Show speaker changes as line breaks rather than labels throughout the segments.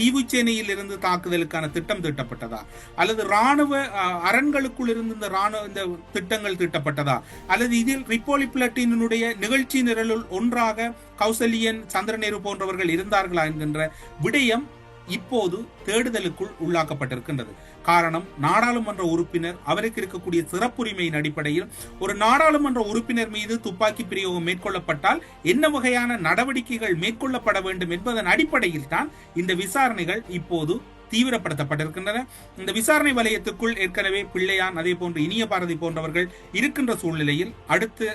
தீவுச்சேனையில் இருந்து தாக்குதலுக்கான திட்டம் தீட்டப்பட்டதா, அல்லது ராணுவ அரண்களுக்குள் இருந்து இந்த திட்டங்கள் தீட்டப்பட்டதா, அல்லது இதில் ரிப்போலி பிளட்டினுடைய நிகழ்ச்சி நிரலுள் ஒன்றாக கௌசல்யன், சந்திரநேரு போன்றவர்கள் இருந்தார்களா என்கின்ற விடயம் இப்போது தேடுதலுக்குள் உள்ளாக்கப்பட்டிருக்கின்றது. காரணம், நாடாளுமன்ற உறுப்பினர் அவருக்கு இருக்கக்கூடிய சிறப்புரிமையின் அடிப்படையில் ஒரு நாடாளுமன்ற உறுப்பினர் மீது துப்பாக்கி பிரயோகம் மேற்கொள்ளப்பட்டால் என்ன வகையான நடவடிக்கைகள் மேற்கொள்ளப்பட வேண்டும் என்பதன் அடிப்படையில் தான் இந்த விசாரணைகள் இப்போது தீவிரப்படுத்தப்பட்டிருக்கின்றன. இந்த விசாரணை வலயத்துக்குள் ஏற்கனவே பிள்ளையான், அதே போன்று இனிய பாரதி போன்றவர்கள் இருக்கின்ற சூழ்நிலையில் அடுத்த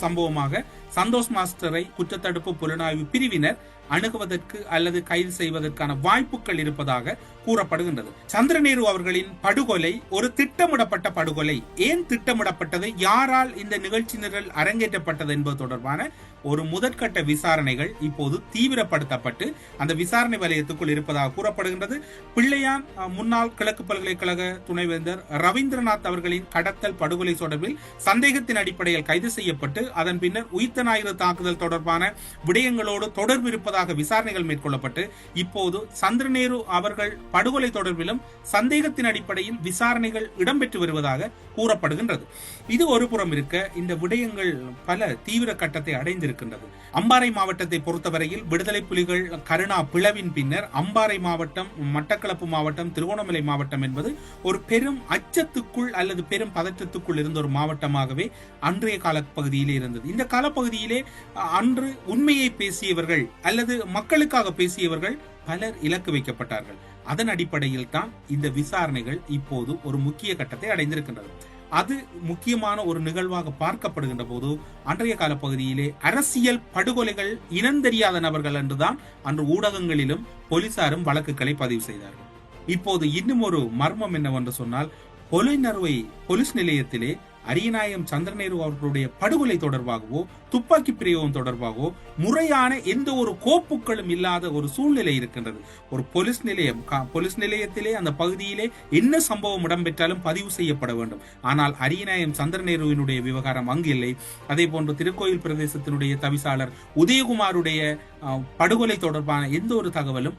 சம்பவமாக சந்தோஷ் மாஸ்டரை குற்றத்தடுப்பு புலனாய்வு பிரிவினர் அணுகுவதற்கு அல்லது கைது செய்வதற்கான வாய்ப்புகள் இருப்பதாக கூறப்படுகின்றது. சந்திரநேரு அவர்களின் படுகொலை ஒரு திட்டமிடப்பட்ட படுகொலை. ஏன் திட்டமிடப்பட்டது, யாரால் இந்த நிகழ்ச்சி நிரல் அரங்கேற்றப்பட்டது என்பது தொடர்பான ஒரு முதற்கட்ட விசாரணைகள் இப்போது தீவிரப்படுத்தப்பட்டு அந்த விசாரணை வலயத்துக்குள் இருப்பதாக கூறப்படுகின்றது. பிள்ளையான் முன்னாள் கிழக்கு பல்கலைக்கழக துணைவேந்தர் ரவீந்திரநாத் அவர்களின் கடத்தல் படுகொலை தொடர்பில் சந்தேகத்தின் அடிப்படையில் கைது செய்யப்பட்டு அதன் பின்னர் உயிர்த்த ஞாயிறு தாக்குதல் தொடர்பான விடயங்களோடு தொடர்பு இருப்பதாக விசாரணைகள் மேற்கொள்ளப்பட்டு இப்போது சந்திரநேரு அவர்கள் படுகொலை தொடர்பிலும் சந்தேகத்தின் அடிப்படையில் விசாரணைகள் இடம்பெற்று வருவதாக கூறப்படுகின்றது. இது ஒரு புறம் இருக்க, இந்த விடயங்கள் பல தீவிர கட்டத்தை அடைந்திருக்கின்றது. அம்பாறை மாவட்டத்தை பொறுத்தவரையில் விடுதலை புலிகள் கருணா பிளவின் பின்னர் அம்பாறை மாவட்டம், மட்டக்களப்பு மாவட்டம், திருகோணமலை மாவட்டம் என்பது ஒரு பெரும் அச்சத்துக்குள் அல்லது பெரும் பதற்றத்துக்குள் இருந்த ஒரு மாவட்டமாகவே அன்றைய காலப்பகுதியிலே இருந்தது. இந்த காலப்பகுதியிலே அன்று உண்மையை பேசியவர்கள் அல்லது மக்களுக்காக பேசியவர்கள் பலர் இலக்கு வைக்கப்பட்டார்கள். அதன் அடிப்படையில் தான் இந்த விசாரணைகள் இப்போது ஒரு முக்கிய கட்டத்தை அடைந்திருக்கின்றது. அது முக்கியமான ஒரு நிகழ்வாக பார்க்கப்படுகின்ற போது அன்றைய கால பகுதியிலே அரசியல் படுகொலைகள் இனந்தெரியாத நபர்கள் என்றுதான் அன்று ஊடகங்களிலும் போலீசாரும் வழக்குகளை பதிவு செய்தார்கள். இப்போது இன்னும் ஒரு மர்மம் என்னவென்று சொன்னால், பொலிநறுவை போலீஸ் நிலையத்திலே அரியநாயகம் சந்திரநேரு அவர்களுடைய படுகொலை தொடர்பாகவோ துப்பாக்கி பிரயோகம் தொடர்பாகவோ முறையான எந்த ஒரு கோப்புகளும் இல்லாத ஒரு சூழ்நிலை இருக்கின்றது. ஒரு போலீஸ் நிலையத்திலே அந்த பகுதியிலே என்ன சம்பவம் இடம்பெற்றாலும் பதிவு செய்யப்பட வேண்டும். ஆனால் அரியநாயகம் சந்திரநேருவினுடைய விவகாரம் அங்கு இல்லை. அதே போன்று திருக்கோயில் பிரதேசத்தினுடைய தவிசாளர் உதயகுமாருடைய படுகொலை தொடர்பான எந்த ஒரு தகவலும்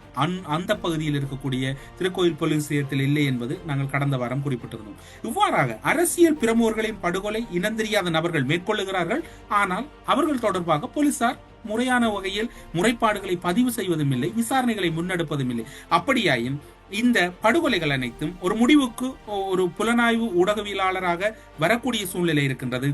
அந்த பகுதியில் இருக்கக்கூடிய திருக்கோயில் போலீஸ் நிலையத்தில் இல்லை என்பது நாங்கள் கடந்த வாரம் குறிப்பிட்டிருந்தோம். இவ்வாறாக அரசியல் பிரமுகர்களின் படுகொலை இனந்தெரியாத நபர்கள் மேற்கொள்ளுகிறார்கள். ஆனால் அவர்கள் தொடர்பாக போலீசார் முறையான வகையில் முறைப்பாடுகளை பதிவு செய்வதும் இல்லை, விசாரணைகளை முன்னெடுப்பதும் இல்லை. அப்படியாயின் இந்த படுகொலைகள் அனைத்தும் ஒரு முடிவுக்கு ஒரு புலனாய்வு ஊடகவியலாளராக வரக்கூடிய சூழ்நிலை இருக்கின்றது.